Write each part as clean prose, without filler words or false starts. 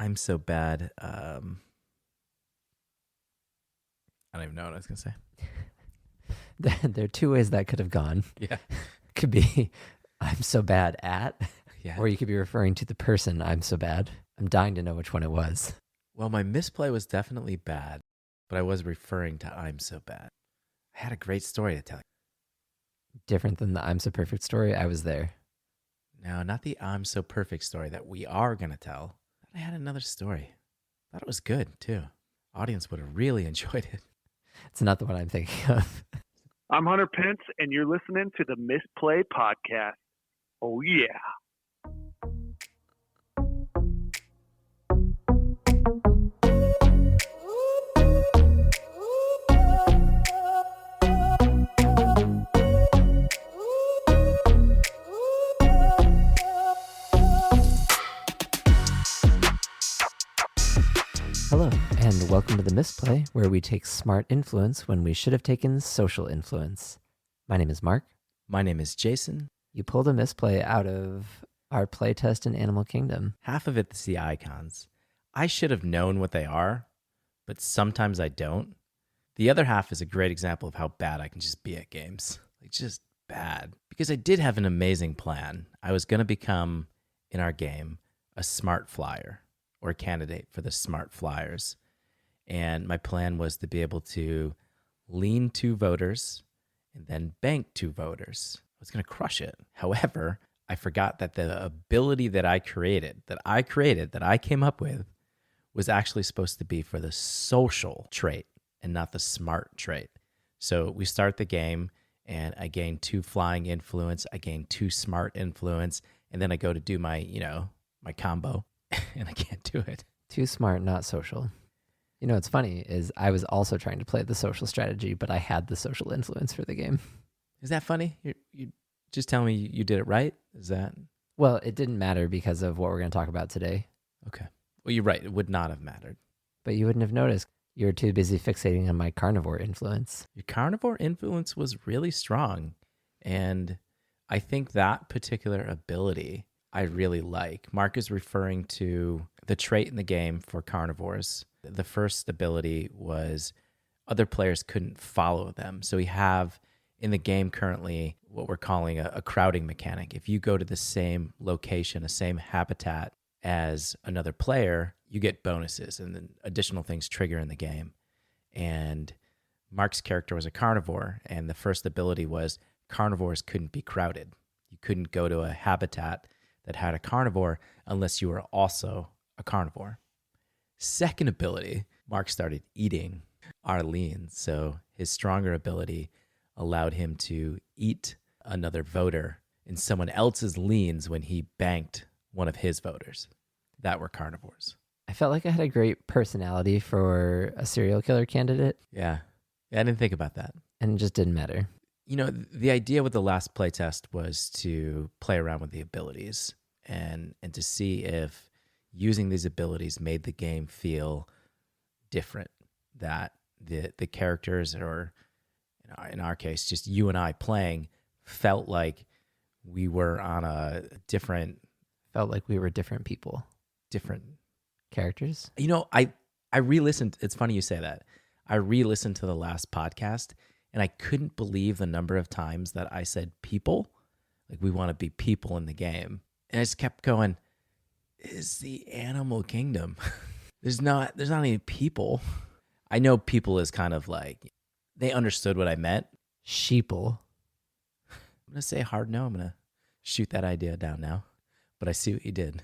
I'm so bad. I don't even know what I was going to say. There are two ways that could have gone. Yeah. Could be, I'm so bad at, Yeah. or you could be referring to the person, I'm so bad. I'm dying to know which one it was. Well, my misplay was definitely bad, but I was referring to I'm so bad. I had a great story to tell you. Different than the I'm so perfect story. I was there. No, not the I'm so perfect story that we are going to tell. I had another story. Thought it was good, too. Audience would have really enjoyed it. It's not the one I'm thinking of. I'm Hunter Pence, and you're listening to the Misplay podcast. Oh, yeah. Hello, and welcome to the Misplay, where we take smart influence when we should have taken social influence. My name is Mark. My name is Jason. You pulled a misplay out of our playtest in Animal Kingdom. Half of it's the icons. I should have known what they are, but sometimes I don't. The other half is a great example of how bad I can just be at games. Like, just bad. Because I did have an amazing plan. I was going to become, in our game, a smart flyer, or a candidate for the smart flyers. And my plan was to be able to lean 2 voters and then bank 2 voters. I was going to crush it. However, I forgot that the ability that I created, that I came up with, was actually supposed to be for the social trait and not the smart trait. So we start the game and I gain 2 flying influence, I gain 2 smart influence, and then I go to do my, my combo. And I can't do it. Too smart, not social. You know what's funny is I was also trying to play the social strategy, but I had the social influence for the game. Is that funny? You just tell me you did it right? Is that? Well, it didn't matter because of what we're going to talk about today. Okay. Well, you're right. It would not have mattered. But you wouldn't have noticed. You were too busy fixating on my carnivore influence. Your carnivore influence was really strong. And I think that particular ability I really like. Mark is referring to the trait in the game for carnivores. The first ability was other players couldn't follow them. So we have in the game currently what we're calling a crowding mechanic. If you go to the same location, a same habitat as another player, you get bonuses and then additional things trigger in the game. And Mark's character was a carnivore, and the first ability was carnivores couldn't be crowded. You couldn't go to a habitat that had a carnivore unless you were also a carnivore. Second ability, Mark started eating Arlene, so his stronger ability allowed him to eat another voter in someone else's leans when he banked one of his voters that were carnivores. I felt like I had a great personality for a serial killer candidate. Yeah, I didn't think about that. And it just didn't matter. You know, the idea with the last playtest was to play around with the abilities and to see if using these abilities made the game feel different, that the characters, or in our case, just you and I playing, felt like we were on a different... Felt like we were different people. Different characters. You know, I re-listened. It's funny you say that. I re-listened to the last podcast, and I couldn't believe the number of times that I said people. Like, we want to be people in the game. And I just kept going, it's the Animal Kingdom. There's not any people. I know people is kind of like, they understood what I meant. Sheeple. I'm going to say a hard no. I'm going to shoot that idea down now. But I see what you did.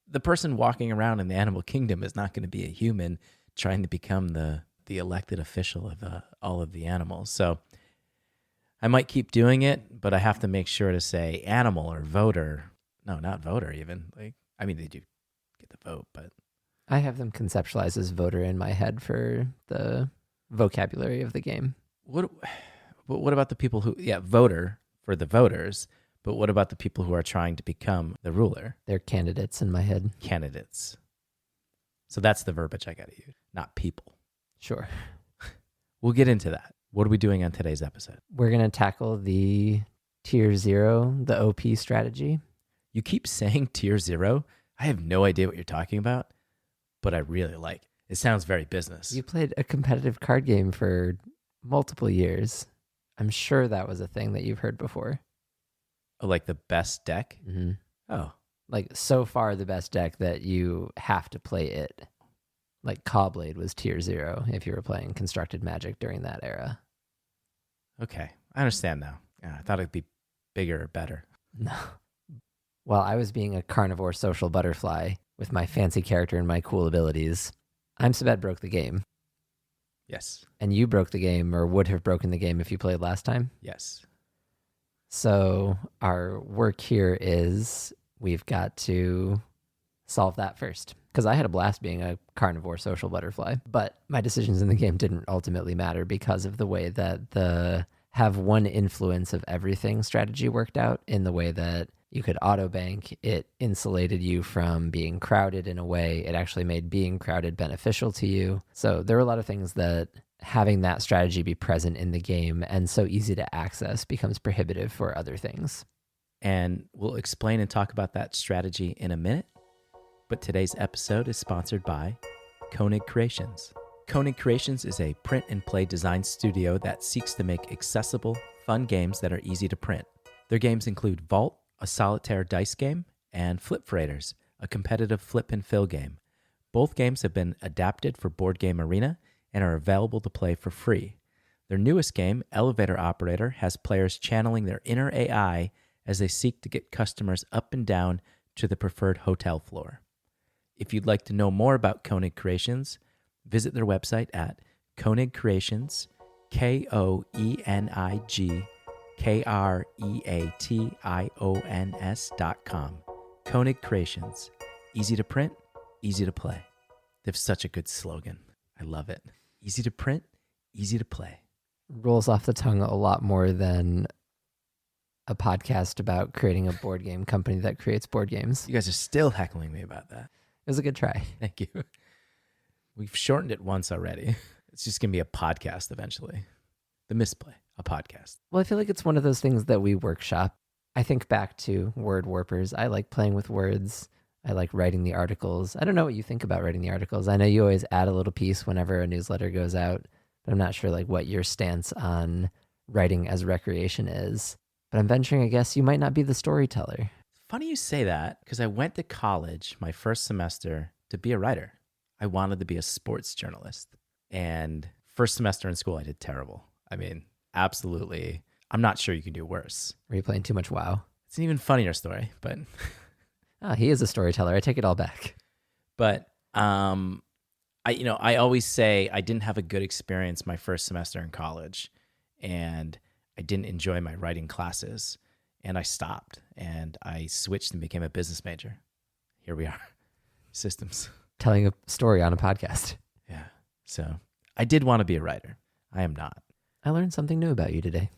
The person walking around in the Animal Kingdom is not going to be a human trying to become the elected official of all of the animals. So I might keep doing it, but I have to make sure to say animal or voter. No, not voter even. Like, I mean, they do get the vote, but I have them conceptualized as voter in my head for the vocabulary of the game. What about the people who, voter for the voters, but what about the people who are trying to become the ruler? They're candidates in my head. Candidates. So that's the verbiage I got to use, not people. Sure. We'll get into that. What are we doing on today's episode? We're going to tackle the tier 0, the OP strategy. You keep saying tier 0. I have no idea what you're talking about, but I really like it. It sounds very business. You played a competitive card game for multiple years. I'm sure that was a thing that you've heard before. Oh, like the best deck? Mm-hmm. Oh, Like so far the best deck that you have to play it. Like Cawblade was tier 0 if you were playing Constructed Magic during that era. okay. I understand now. Yeah, I thought it'd be bigger or better. No. While I was being a carnivore social butterfly with my fancy character and my cool abilities, I'm so bad broke the game. Yes. And you broke the game or would have broken the game if you played last time. Yes. So our work here is we've got to solve that first. Because I had a blast being a carnivore social butterfly, but my decisions in the game didn't ultimately matter because of the way that the have one influence of everything strategy worked out, in the way that you could auto bank. It insulated you from being crowded in a way. It actually made being crowded beneficial to you. So there were a lot of things that having that strategy be present in the game and so easy to access becomes prohibitive for other things. And we'll explain and talk about that strategy in a minute. But today's episode is sponsored by Koenig Creations. Koenig Creations is a print and play design studio that seeks to make accessible, fun games that are easy to print. Their games include Vault, a solitaire dice game, and Flip Freighters, a competitive flip and fill game. Both games have been adapted for Board Game Arena and are available to play for free. Their newest game, Elevator Operator, has players channeling their inner AI as they seek to get customers up and down to the preferred hotel floor. If you'd like to know more about Koenig Creations, visit their website at Koenig Creations, KOENIG-KREATIONS.com. Koenig Creations. Easy to print, easy to play. They have such a good slogan. I love it. Easy to print, easy to play. Rolls off the tongue a lot more than a podcast about creating a board game company that creates board games. You guys are still heckling me about that. It was a good try. Thank you. We've shortened it once already. It's just going to be a podcast eventually. The Misplay, a podcast. Well, I feel like it's one of those things that we workshop. I think back to word warpers. I like playing with words. I like writing the articles. I don't know what you think about writing the articles. I know you always add a little piece whenever a newsletter goes out, but I'm not sure like what your stance on writing as recreation is. But I'm venturing a guess you might not be the storyteller. Funny you say that, because I went to college my first semester to be a writer. I wanted to be a sports journalist. And first semester in school, I did terrible. I mean, absolutely. I'm not sure you can do worse. Were you playing too much WoW? It's an even funnier story, but He is a storyteller. I take it all back. but I always say I didn't have a good experience my first semester in college, and I didn't enjoy my writing classes, and I stopped, and I switched and became a business major. Here we are. Systems. Telling a story on a podcast. Yeah. So I did want to be a writer. I am not. I learned something new about you today.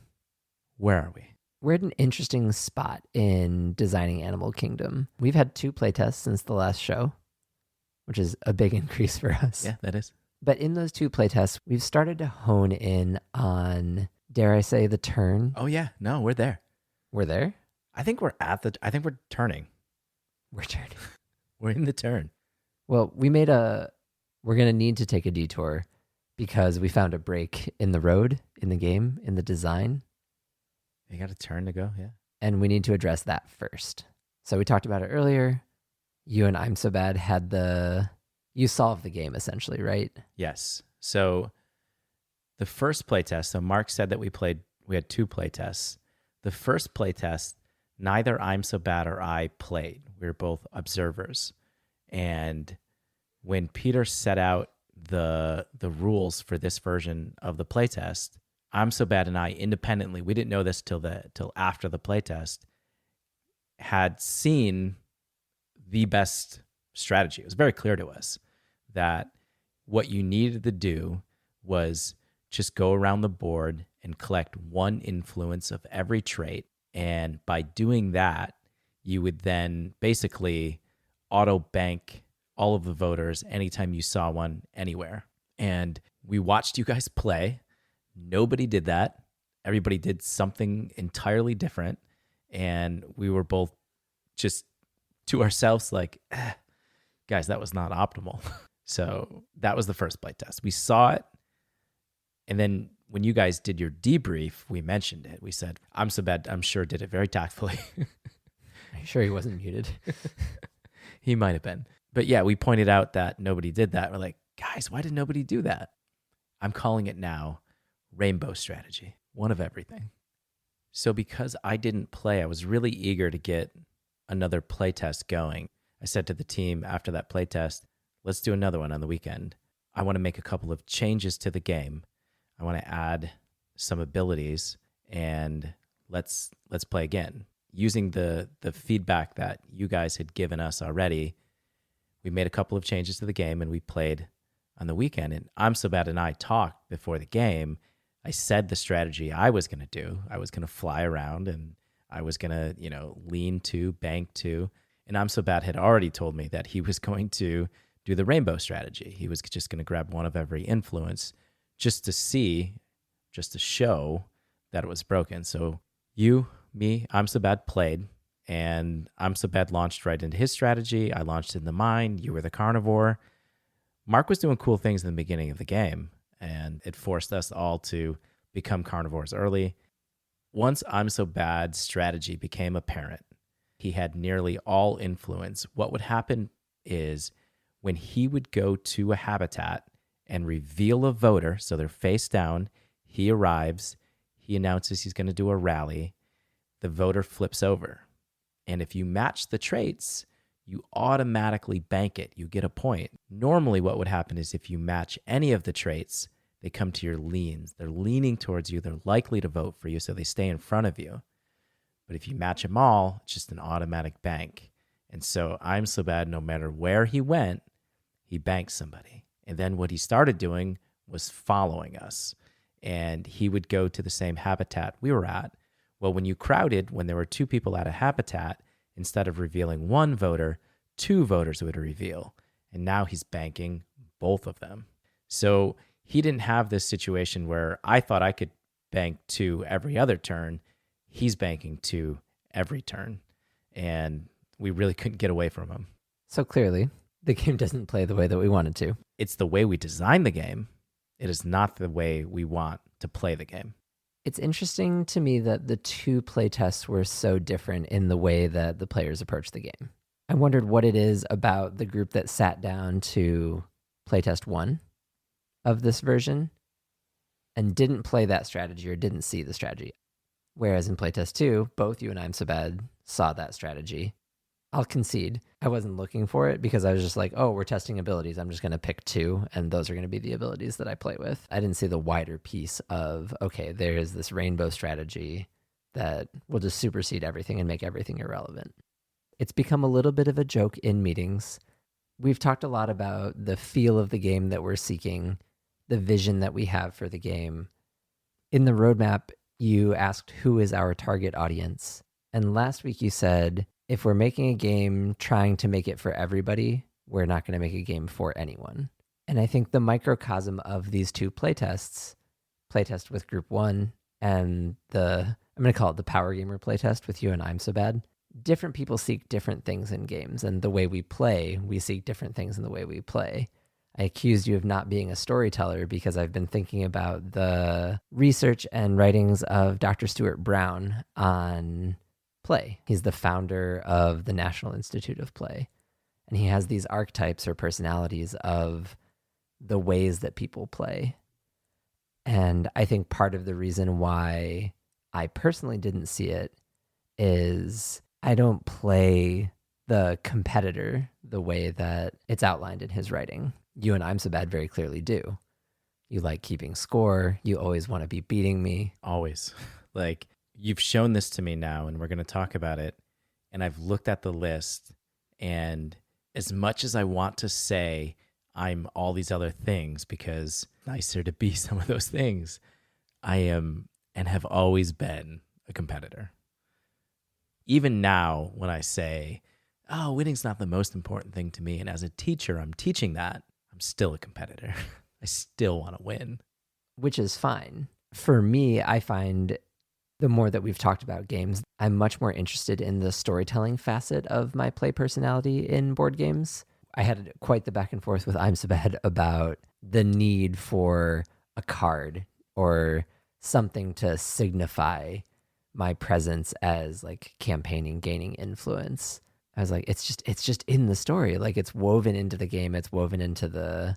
Where are we? We're at an interesting spot in designing Animal Kingdom. We've had 2 playtests since the last show, which is a big increase for us. Yeah, that is. But in those 2 playtests, we've started to hone in on, dare I say, the turn. Oh, yeah. No, we're there. We're there? I think we're turning. We're turning. We're in the turn. Well, we're going to need to take a detour because we found a break in the road, in the game, in the design. You got a turn to go, yeah. And we need to address that first. So we talked about it earlier. You and I'm So Bad you solved the game essentially, right? Yes. So the first playtest, so Mark said that we had 2 playtests. The first playtest, neither I'm So Bad or I played. We were both observers. And when Peter set out the rules for this version of the playtest, I'm So Bad and I independently, we didn't know this till after the playtest, had seen the best strategy. It was very clear to us that what you needed to do was just go around the board and collect 1 influence of every trait. And by doing that, you would then basically auto bank all of the voters anytime you saw one anywhere. And we watched you guys play. Nobody did that. Everybody did something entirely different. And we were both just to ourselves like, guys, that was not optimal. So that was the first playtest. We saw it. And then when you guys did your debrief, we mentioned it. We said, I'm so bad, I'm sure did it very tactfully. Are you sure he wasn't muted? He might have been. But yeah, we pointed out that nobody did that. We're like, guys, why did nobody do that? I'm calling it now rainbow strategy, one of everything. So because I didn't play, I was really eager to get another playtest going. I said to the team after that playtest, let's do another one on the weekend. I want to make a couple of changes to the game. I want to add some abilities, and let's play again. Using the feedback that you guys had given us already, we made a couple of changes to the game, and we played on the weekend. And I'm So Bad and I talked before the game. I said the strategy I was going to do. I was going to fly around, and I was going to, lean to, bank to. And I'm So Bad had already told me that he was going to do the rainbow strategy. He was just going to grab one of every influence just to show that it was broken. So you, me, I'm So Bad played, and I'm So Bad launched right into his strategy. I launched into mine. You were the carnivore. Mark was doing cool things in the beginning of the game, and it forced us all to become carnivores early. Once I'm So Bad's strategy became apparent, he had nearly all influence. What would happen is when he would go to a habitat and reveal a voter, so they're face down, he arrives, he announces he's going to do a rally, the voter flips over. And if you match the traits, you automatically bank it. You get a point. Normally what would happen is if you match any of the traits, they come to your leans. They're leaning towards you. They're likely to vote for you, so they stay in front of you. But if you match them all, it's just an automatic bank. And so I'm So Bad, no matter where he went, he banked somebody. And then what he started doing was following us. And he would go to the same habitat we were at. Well, when you crowded, when there were two people at a habitat, instead of revealing one voter, two voters would reveal. And now he's banking both of them. So he didn't have this situation where I thought I could bank two every other turn. He's banking two every turn. And we really couldn't get away from him. So clearly, the game doesn't play the way that we wanted to. It's the way we design the game. It is not the way we want to play the game. It's interesting to me that the two playtests were so different in the way that the players approach the game. I wondered what it is about the group that sat down to playtest 1 of this version and didn't play that strategy or didn't see the strategy. Whereas in playtest 2, both you and I'm So Bad saw that strategy. I'll concede. I wasn't looking for it because I was just like, oh, we're testing abilities. I'm just going to pick 2, and those are going to be the abilities that I play with. I didn't see the wider piece of, okay, there is this rainbow strategy that will just supersede everything and make everything irrelevant. It's become a little bit of a joke in meetings. We've talked a lot about the feel of the game that we're seeking, the vision that we have for the game. In the roadmap, you asked who is our target audience. And last week you said, if we're making a game trying to make it for everybody, we're not going to make a game for anyone. And I think the microcosm of these two playtests, playtest with group 1 and I'm going to call it the Power Gamer playtest with you and I'm So Bad, different people seek different things in games. And the way we play, we seek different things in the way we play. I accused you of not being a storyteller because I've been thinking about the research and writings of Dr. Stuart Brown on play. He's the founder of the National Institute of Play. And he has these archetypes or personalities of the ways that people play. And I think part of the reason why I personally didn't see it is I don't play the competitor the way that it's outlined in his writing. You and I'm So Bad very clearly do. You like keeping score. You always want to be beating me. Always. Like, you've shown this to me now, and we're going to talk about it. And I've looked at the list, and as much as I want to say I'm all these other things because it's nicer to be some of those things, I am and have always been a competitor. Even now, when I say, oh, winning's not the most important thing to me, and as a teacher, I'm teaching that, I'm still a competitor. I still want to win. Which is fine. For me, I find the more that we've talked about games, I'm much more interested in the storytelling facet of my play personality in board games. I had quite the back and forth with I'm so bad about the need for a card or something to signify my presence as like campaigning, gaining influence. I was like, it's just in the story. Like it's woven into the game. It's woven into the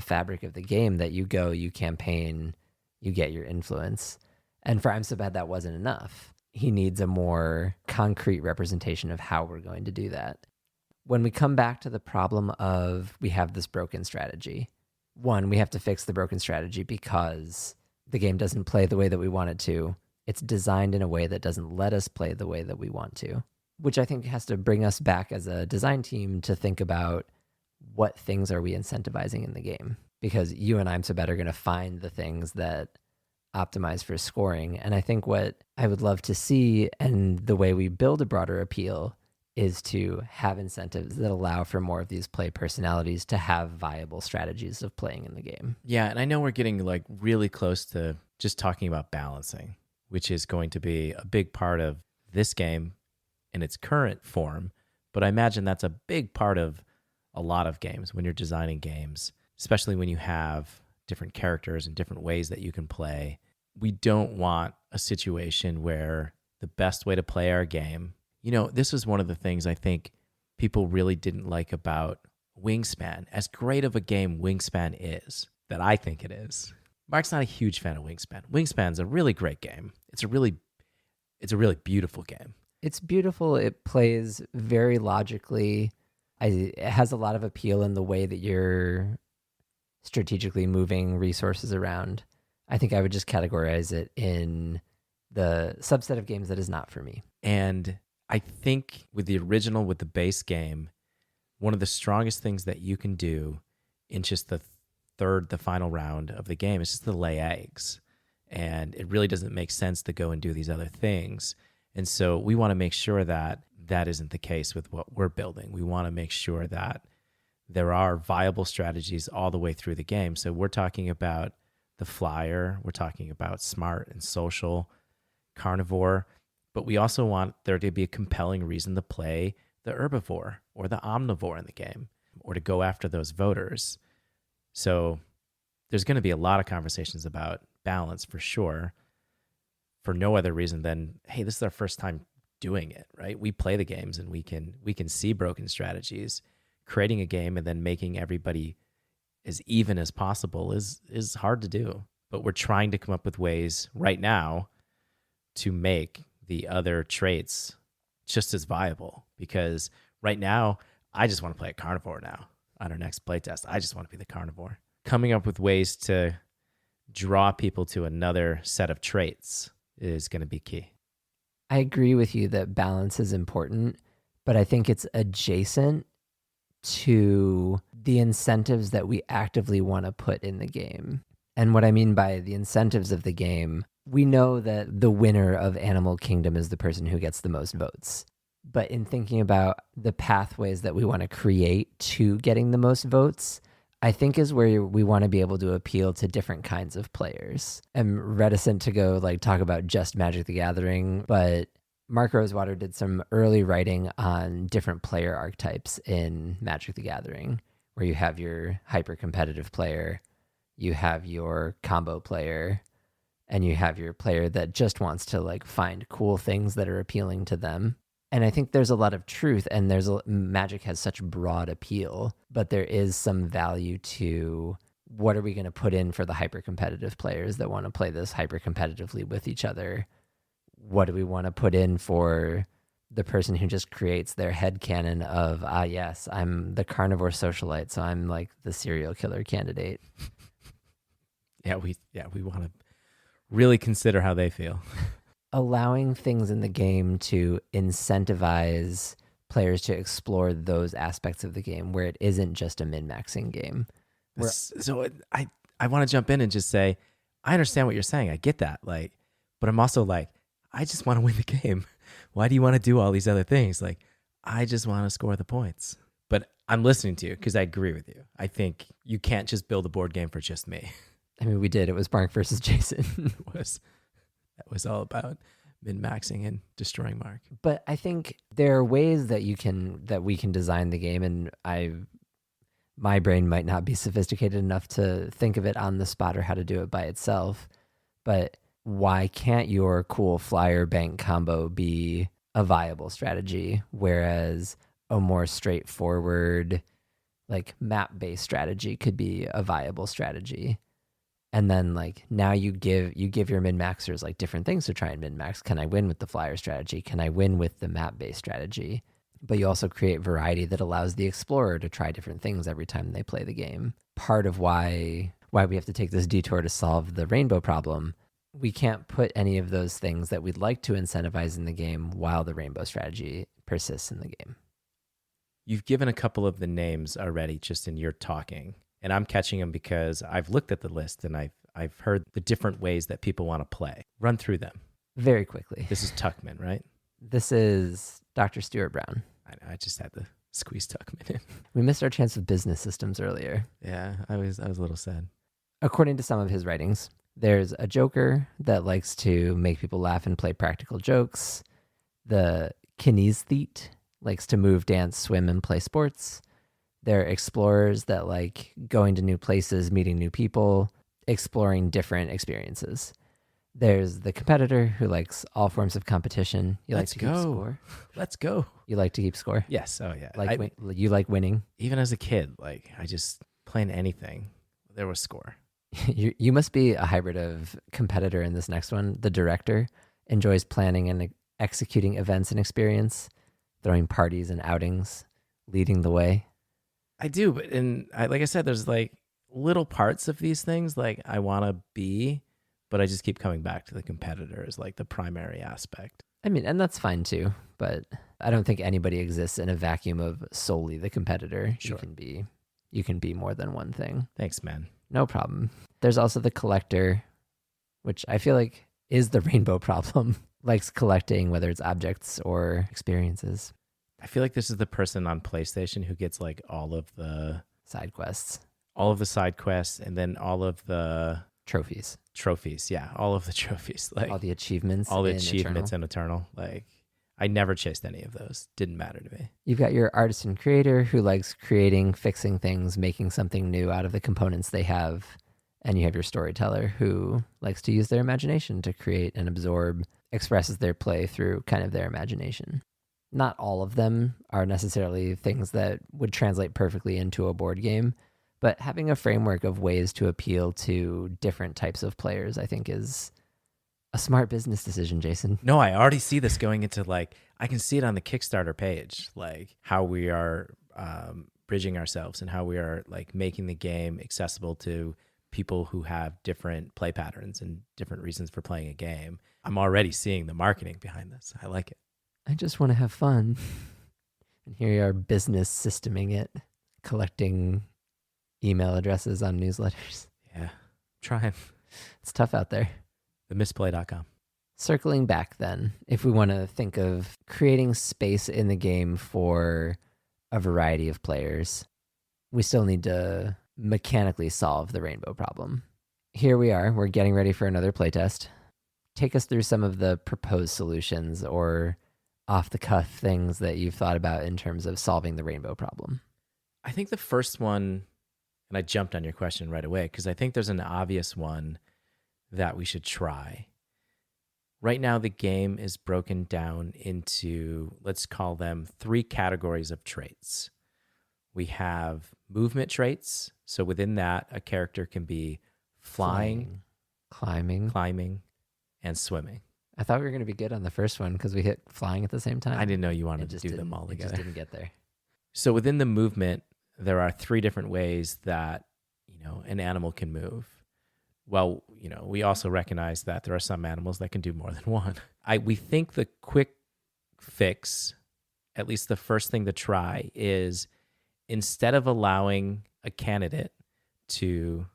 fabric of the game that you go, you campaign, you get your influence. And for I'm so bad, that wasn't enough. He needs a more concrete representation of how we're going to do that. When we come back to the problem of we have this broken strategy, one, we have to fix the broken strategy because the game doesn't play the way that we want it to. It's designed in a way that doesn't let us play the way that we want to, which I think has to bring us back as a design team to think about what things are we incentivizing in the game? Because you and I'm so bad are going to find the things that optimize for scoring. And I think what I would love to see and the way we build a broader appeal is to have incentives that allow for more of these play personalities to have viable strategies of playing in the game. Yeah, and I know we're getting like really close to just talking about balancing, which is going to be a big part of this game in its current form. But I imagine that's a big part of a lot of games when you're designing games, especially when you have different characters and different ways that you can play. We don't want a situation where the best way to play our game, this was one of the things I think people really didn't like about Wingspan. As great of a game Wingspan is, that I think it is. Mark's not a huge fan of Wingspan. Wingspan's a really great game. It's a really beautiful game. It's beautiful. It plays very logically. It has a lot of appeal in the way that you're strategically moving resources around. I think I would just categorize it in the subset of games that is not for me. And I think with the base game, one of the strongest things that you can do in just the final round of the game is just to lay eggs. And it really doesn't make sense to go and do these other things. And so we want to make sure that that isn't the case with what we're building. We want to make sure that there are viable strategies all the way through the game. So we're talking about the flyer, we're talking about smart and social, carnivore, but we also want there to be a compelling reason to play the herbivore or the omnivore in the game or to go after those voters. So there's going to be a lot of conversations about balance for sure, for no other reason than, hey, this is our first time doing it, right? We play the games and we can see broken strategies. Creating a game and then making everybody as even as possible is hard to do. But we're trying to come up with ways right now to make the other traits just as viable. Because right now, I just want to play a carnivore now on our next playtest. I just want to be the carnivore. Coming up with ways to draw people to another set of traits is going to be key. I agree with you that balance is important, but I think it's adjacent to the incentives that we actively want to put in the game. And what I mean by the incentives of the game, we know that the winner of Animal Kingdom is the person who gets the most votes. But in thinking about the pathways that we want to create to getting the most votes, I think is where we want to be able to appeal to different kinds of players. I'm reticent to go talk about just Magic the Gathering, but Mark Rosewater did some early writing on different player archetypes in Magic the Gathering, where you have your hyper-competitive player, you have your combo player, and you have your player that just wants to find cool things that are appealing to them. And I think there's a lot of truth, and Magic has such broad appeal, but there is some value to what are we going to put in for the hyper-competitive players that want to play this hyper-competitively with each other? What do we want to put in for the person who just creates their headcanon of, yes, I'm the carnivore socialite, so I'm the serial killer candidate. Yeah, we want to really consider how they feel. Allowing things in the game to incentivize players to explore those aspects of the game where it isn't just a min-maxing game. So I want to jump in and just say, I understand what you're saying. I get that. But I'm also I just want to win the game. Why do you want to do all these other things? I just want to score the points. But I'm listening to you because I agree with you. I think you can't just build a board game for just me. I mean, we did. It was Mark versus Jason. That was all about min-maxing and destroying Mark. But I think there are ways that we can design the game, and my brain might not be sophisticated enough to think of it on the spot or how to do it by itself. But why can't your cool flyer bank combo be a viable strategy, whereas a more straightforward, like map-based strategy could be a viable strategy? And then like now you give your min-maxers like different things to try and min-max. Can I win with the flyer strategy? Can I win with the map-based strategy? But you also create variety that allows the explorer to try different things every time they play the game. Part of why we have to take this detour to solve the rainbow problem, we can't put any of those things that we'd like to incentivize in the game while the rainbow strategy persists in the game. You've given a couple of the names already just in your talking, and I'm catching them because I've looked at the list and I've heard the different ways that people want to play. Run through them. Very quickly. This is Tuckman, right? This is Dr. Stuart Brown. I just had to squeeze Tuckman in. We missed our chance with business systems earlier. Yeah, I was a little sad. According to some of his writings, there's a joker that likes to make people laugh and play practical jokes. The kinesthete likes to move, dance, swim, and play sports. There are explorers that like going to new places, meeting new people, exploring different experiences. There's the competitor who likes all forms of competition. You Let's like to keep go. score. Let's go. You like to keep score. Yes. Oh, yeah. You like winning. Even as a kid, like I just playing anything, there was score. You must be a hybrid of competitor in this next one. The director enjoys planning and executing events and experience, throwing parties and outings, leading the way. I do, but like I said, there's like little parts of these things like I want to be, but I just keep coming back to the competitor as like the primary aspect. I mean, and that's fine too, but I don't think anybody exists in a vacuum of solely the competitor. Sure. You can be more than one thing. Thanks, man. No problem. There's also the collector, which I feel like is the rainbow problem. Likes collecting, whether it's objects or experiences. I feel like this is the person on PlayStation who gets like all of the Side quests. And then all of the Trophies. Yeah, all of the trophies. Like All the achievements. all the in achievements Eternal. in Eternal. Like I never chased any of those. Didn't matter to me. You've got your artist and creator who likes creating, fixing things, making something new out of the components they have. And you have your storyteller who likes to use their imagination to create and absorb, expresses their play through kind of their imagination. Not all of them are necessarily things that would translate perfectly into a board game, but having a framework of ways to appeal to different types of players, I think, is a smart business decision, Jason. No, I already see this going into like, I can see it on the Kickstarter page, like how we are bridging ourselves and how we are like making the game accessible to people who have different play patterns and different reasons for playing a game. I'm already seeing the marketing behind this. I like it. I just want to have fun. And here you are business systeming it, collecting email addresses on newsletters. Yeah, trying. It's tough out there. Misplay.com. Circling back then, if we want to think of creating space in the game for a variety of players, we still need to mechanically solve the rainbow problem. Here we are. We're getting ready for another playtest. Take us through some of the proposed solutions or off-the-cuff things that you've thought about in terms of solving the rainbow problem. I think the first one, and I jumped on your question right away, because I think there's an obvious one that we should try. Right now, the game is broken down into, let's call them 3 categories of traits. We have movement traits. So within that, a character can be flying, climbing, and swimming. I thought we were going to be good on the first one because we hit flying at the same time. I didn't know you wanted to do them all It together. just didn't get there. So within the movement, there are 3 different ways that, an animal can move. Well, we also recognize that there are some animals that can do more than one. We think the quick fix, at least the first thing to try, is instead of allowing a candidate to,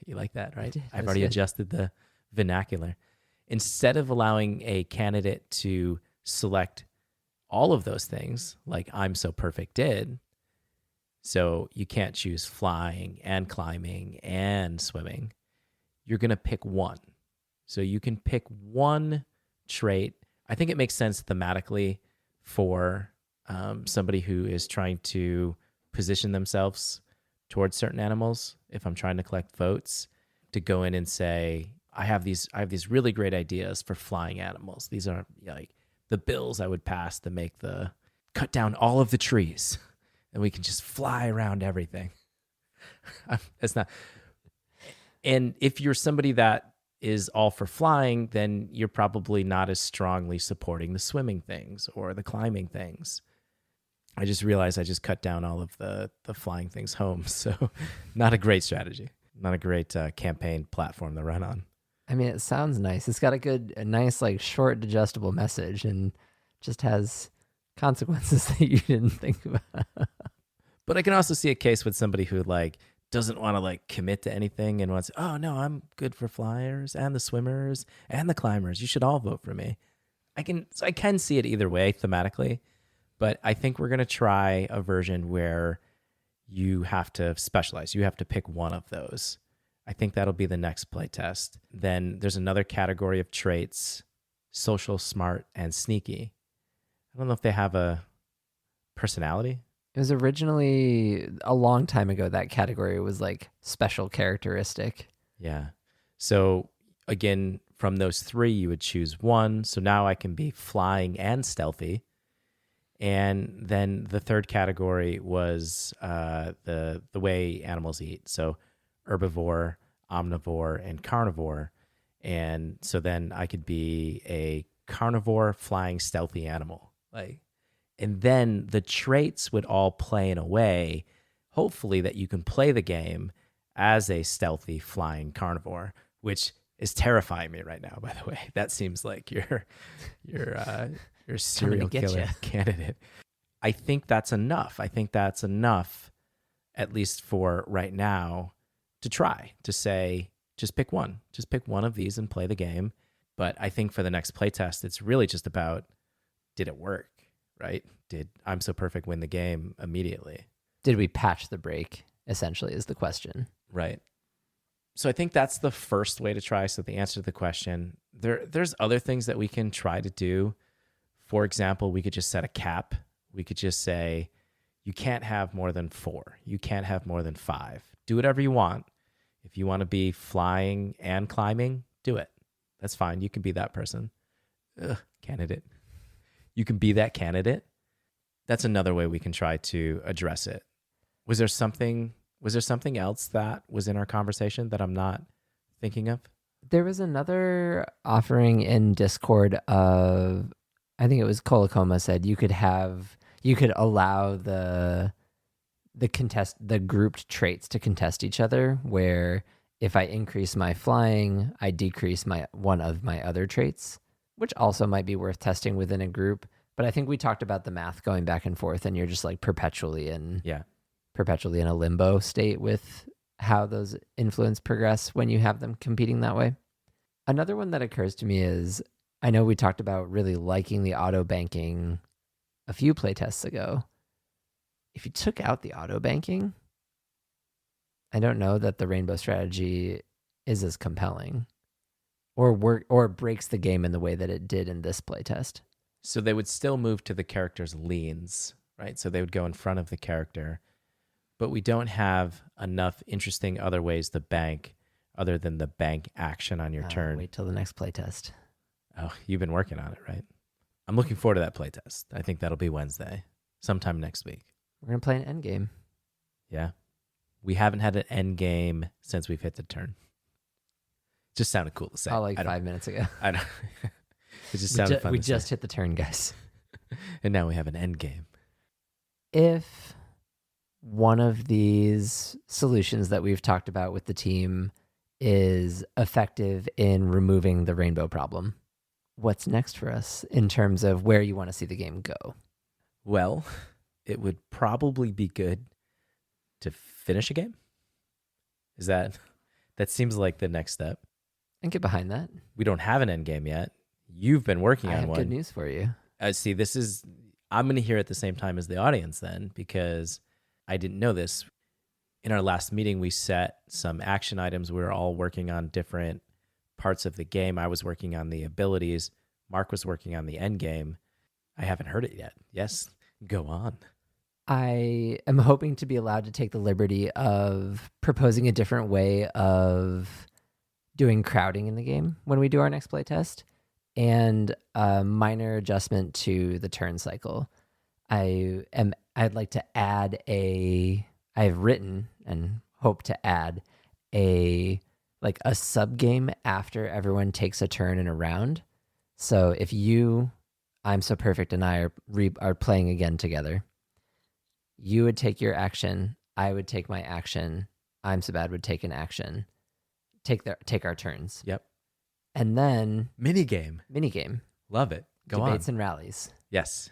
you like that, right? I've already adjusted the vernacular. Instead of allowing a candidate to select all of those things, like I'm So Perfect did, so you can't choose flying and climbing and swimming, you're going to pick one. So you can pick one trait. I think it makes sense thematically for somebody who is trying to position themselves towards certain animals. If I'm trying to collect votes, to go in and say, I have these really great ideas for flying animals. These are like the bills I would pass to make cut down all of the trees, and we can just fly around everything. It's not. And if you're somebody that is all for flying, then you're probably not as strongly supporting the swimming things or the climbing things. I just realized I just cut down all of the flying things home. So not a great strategy, not a great campaign platform to run on. I mean, it sounds nice. It's got a nice, like, short, digestible message, and just has consequences that you didn't think about. But I can also see a case with somebody who like doesn't want to like commit to anything and wants, oh no, I'm good for flyers and the swimmers and the climbers. You should all vote for me. I can see it either way thematically, but I think we're gonna try a version where you have to specialize. You have to pick one of those. I think that'll be the next playtest. Then there's another category of traits: social, smart, and sneaky. I don't know if they have a personality. It was originally, a long time ago, that category was like special characteristic. Yeah. So again, from those three, you would choose one. So now I can be flying and stealthy. And then the third category was the way animals eat. So herbivore, omnivore, and carnivore. And so then I could be a carnivore flying stealthy animal. And then the traits would all play in a way, hopefully, that you can play the game as a stealthy flying carnivore, which is terrifying me right now, by the way. That seems like your serial killer candidate. I think that's enough. I think that's enough, at least for right now, to try to say, just pick one. Just pick one of these and play the game. But I think for the next playtest, it's really just about, did it work? Right? Did I'm So Perfect win the game immediately? Did we patch the break, essentially, is the question. Right. So I think that's the first way to try. So the answer to the question, there's other things that we can try to do. For example, we could just set a cap. We could just say, you can't have more than 4. You can't have more than 5. Do whatever you want. If you want to be flying and climbing, do it. That's fine. You can be that person. Candidate. You can be that candidate. That's another way we can try to address it. Was there something else that was in our conversation that I'm not thinking of? There was another offering in Discord of, I think it was Kolokoma said you could allow the grouped traits to contest each other, where if I increase my flying, I decrease one of my other traits, which also might be worth testing within a group. But I think we talked about the math going back and forth, and you're just like perpetually in a limbo state with how those influence progress when you have them competing that way. Another one that occurs to me is, I know we talked about really liking the auto banking a few playtests ago. If you took out the auto banking, I don't know that the rainbow strategy is as compelling or breaks the game in the way that it did in this playtest. So they would still move to the character's leans, right? So they would go in front of the character, but we don't have enough interesting other ways to bank other than the bank action on your turn. Wait till the next playtest. Oh, you've been working on it, right? I'm looking forward to that playtest. I think that'll be Wednesday, sometime next week. We're going to play an end game. Yeah. We haven't had an end game since we've hit the turn. Just sounded cool to say. Oh, 5 minutes ago. I don't. It just sounded fun. We just hit the turn, guys. And now we have an end game. If one of these solutions that we've talked about with the team is effective in removing the rainbow problem, what's next for us in terms of where you want to see the game go? Well, it would probably be good to finish a game. That seems like the next step. And get behind that. We don't have an end game yet. You've been working on one. I have good news for you. See, I'm going to hear at the same time as the audience then, because I didn't know this. In our last meeting, we set some action items. We were all working on different parts of the game. I was working on the abilities. Mark was working on the end game. I haven't heard it yet. Yes, go on. I am hoping to be allowed to take the liberty of proposing a different way of doing crowding in the game when we do our next playtest, and a minor adjustment to the turn cycle. I'd like to add I've written and hope to add a sub game after everyone takes a turn in a round. So if I'm So Perfect, and I are playing again together, you would take your action, I would take my action, I'm So Bad would take an action, take our turns. Yep. And then Minigame. Love it. Go Debates on. and rallies. Yes.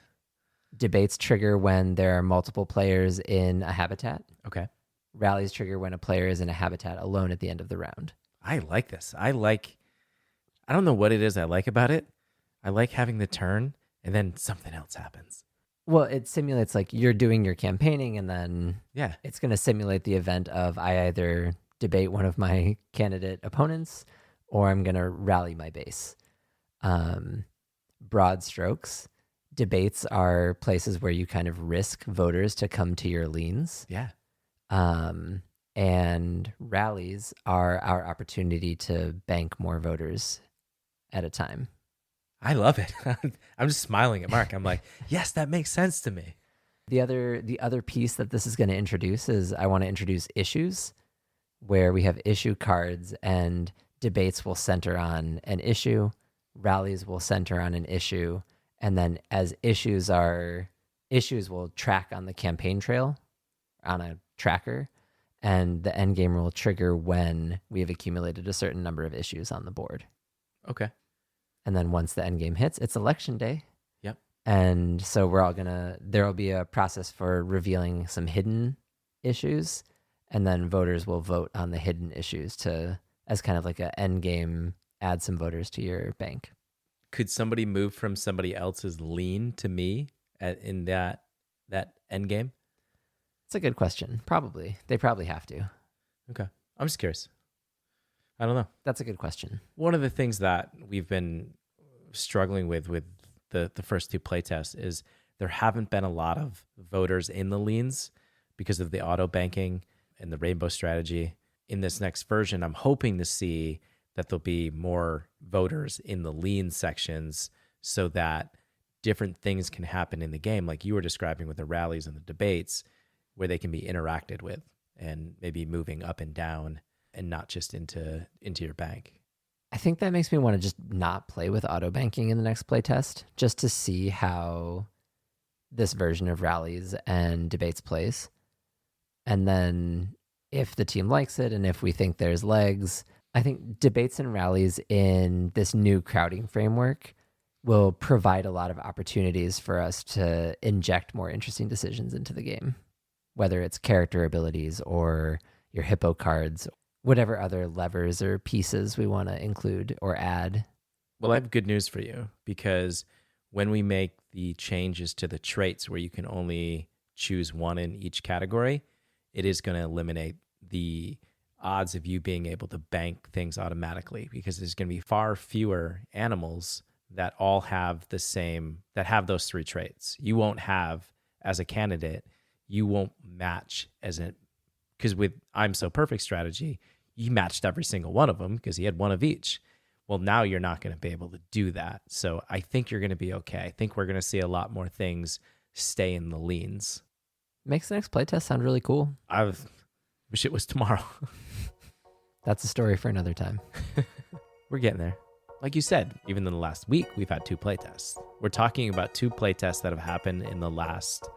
Debates trigger when there are multiple players in a habitat. Okay. Rallies trigger when a player is in a habitat alone at the end of the round. I like this. I don't know what it is I like about it. I like having the turn and then something else happens. Well, it simulates like you're doing your campaigning, and then it's going to simulate the event of I either debate one of my candidate opponents or I'm going to rally my base. Broad strokes, debates are places where you kind of risk voters to come to your leans. Yeah. And rallies are our opportunity to bank more voters at a time. I love it. I'm just smiling at Mark. I'm like, yes, that makes sense to me. The other piece that this is going to introduce is I want to introduce issues, where we have issue cards, and debates will center on an issue, rallies will center on an issue, and then as issues will track on the campaign trail on a tracker, and the end game will trigger when we have accumulated a certain number of issues on the board. Okay. And then once the end game hits, it's election day. Yep. And so there'll be a process for revealing some hidden issues, and then voters will vote on the hidden issues as kind of like an end game, add some voters to your bank. Could somebody move from somebody else's lean to me in that end game? It's a good question. Probably. They probably have to. Okay. I'm just curious. I don't know. That's a good question. One of the things that we've been struggling with the first two playtests is there haven't been a lot of voters in the leans because of the auto banking and the rainbow strategy. In this next version, I'm hoping to see that there'll be more voters in the lean sections so that different things can happen in the game, like you were describing with the rallies and the debates, where they can be interacted with and maybe moving up and down and not just into your bank. I think that makes me want to just not play with auto banking in the next playtest, just to see how this version of rallies and debates plays. And then if the team likes it and if we think there's legs, I think debates and rallies in this new crowding framework will provide a lot of opportunities for us to inject more interesting decisions into the game, whether it's character abilities or your hippo cards, whatever other levers or pieces we want to include or add. Well, I have good news for you, because when we make the changes to the traits where you can only choose one in each category, it is going to eliminate the odds of you being able to bank things automatically, because there's going to be far fewer animals that all have that have those three traits. You won't have, as a candidate, you won't match because with I'm So Perfect strategy, you matched every single one of them because he had one of each. Well, now you're not going to be able to do that. So I think you're going to be okay. I think we're going to see a lot more things stay in the leans. Makes the next playtest sound really cool. I wish it was tomorrow. That's a story for another time. We're getting there. Like you said, even in the last week, we've had 2 playtests. We're talking about 2 playtests that have happened in the last...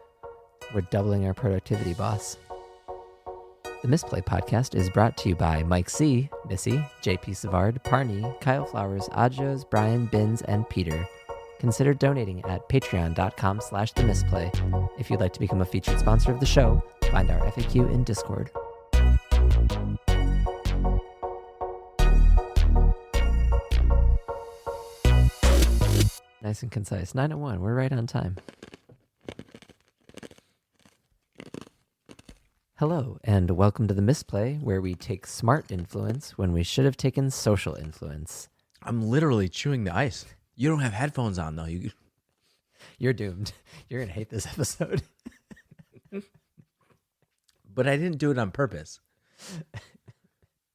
We're doubling our productivity, boss. The Misplay podcast is brought to you by Mike C., Missy, JP Savard, Parney, Kyle Flowers, Adjos, Brian, Binns, and Peter. Consider donating at patreon.com/themisplay. If you'd like to become a featured sponsor of the show, find our FAQ in Discord. Nice and concise. 9:01. We're right on time. Hello, and welcome to the Misplay, where we take smart influence when we should have taken social influence. I'm literally chewing the ice. You don't have headphones on though. You're doomed. You're gonna hate this episode. But I didn't do it on purpose.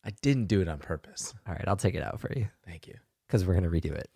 I didn't do it on purpose. All right, I'll take it out for you Thank you. because we're gonna redo it.